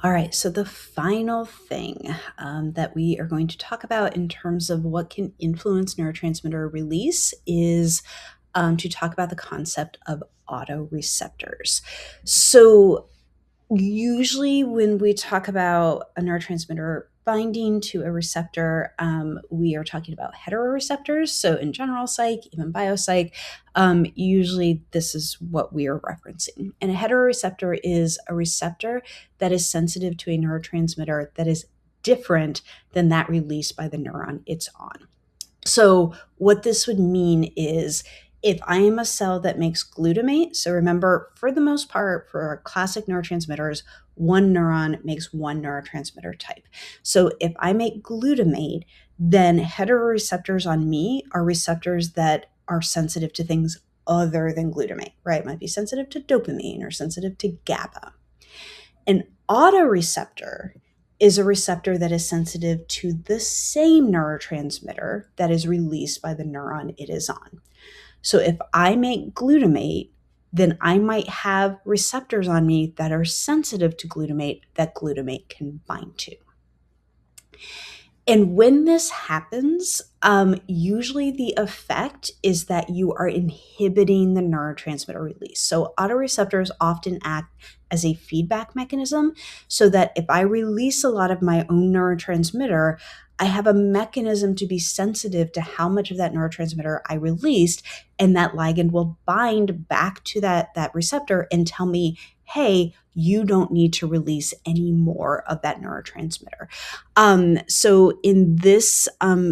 All right, so the final thing that we are going to talk about in terms of what can influence neurotransmitter release is to talk about the concept of autoreceptors. So, usually, when we talk about a neurotransmitter binding to a receptor, we are talking about heteroreceptors. So, in general psych, even biopsych, usually this is what we are referencing. And a heteroreceptor is a receptor that is sensitive to a neurotransmitter that is different than that released by the neuron it's on. So, what this would mean is if I am a cell that makes glutamate, so remember, for the most part, for our classic neurotransmitters, one neuron makes one neurotransmitter type. So, if I make glutamate, then heteroreceptors on me are receptors that are sensitive to things other than glutamate, right? It might be sensitive to dopamine or sensitive to GABA. An autoreceptor is a receptor that is sensitive to the same neurotransmitter that is released by the neuron it is on. So if I make glutamate, then I might have receptors on me that are sensitive to glutamate that glutamate can bind to. And when this happens, usually the effect is that you are inhibiting the neurotransmitter release. So autoreceptors often act as a feedback mechanism so that if I release a lot of my own neurotransmitter, I have a mechanism to be sensitive to how much of that neurotransmitter I released, and that ligand will bind back to that receptor and tell me, hey, you don't need to release any more of that neurotransmitter. So in this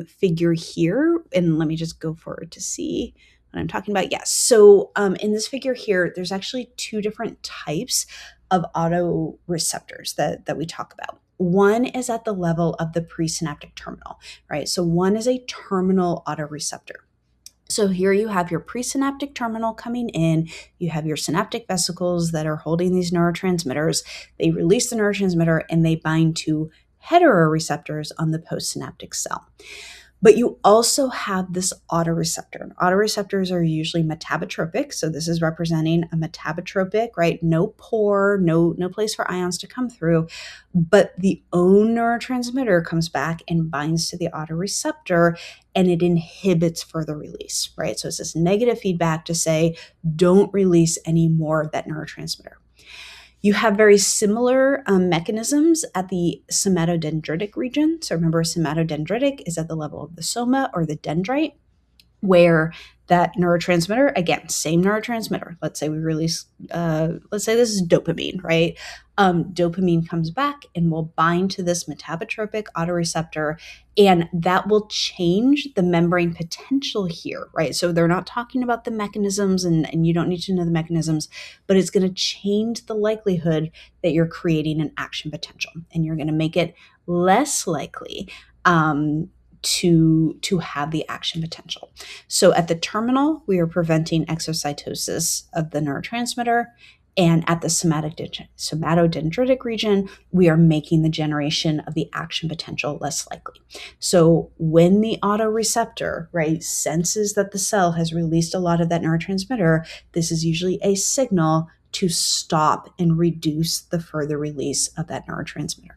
figure here, and let me just go forward to see what I'm talking about. Yes. So in this figure here, there's actually two different types of autoreceptors that we talk about. One is at the level of the presynaptic terminal, right? So one is a terminal autoreceptor. So here you have your presynaptic terminal coming in, you have your synaptic vesicles that are holding these neurotransmitters. They release the neurotransmitter and they bind to heteroreceptors on the postsynaptic cell. But you also have this autoreceptor. Autoreceptors are usually metabotropic, so this is representing a metabotropic, right? No pore, no place for ions to come through, but the own neurotransmitter comes back and binds to the autoreceptor and it inhibits further release, right? So it's this negative feedback to say, don't release any more of that neurotransmitter. You have very similar mechanisms at the somatodendritic region. So remember, somatodendritic is at the level of the soma or the dendrite, where that neurotransmitter, again, same neurotransmitter. Let's say we release, let's say this is dopamine, right? Dopamine comes back and will bind to this metabotropic autoreceptor, and that will change the membrane potential here, right? So they're not talking about the mechanisms, and you don't need to know the mechanisms, but it's going to change the likelihood that you're creating an action potential, and you're going to make it less likely to have the action potential. So at the terminal, we are preventing exocytosis of the neurotransmitter. And at the somatodendritic region, we are making the generation of the action potential less likely. So when the autoreceptor, right, senses that the cell has released a lot of that neurotransmitter, this is usually a signal to stop and reduce the further release of that neurotransmitter.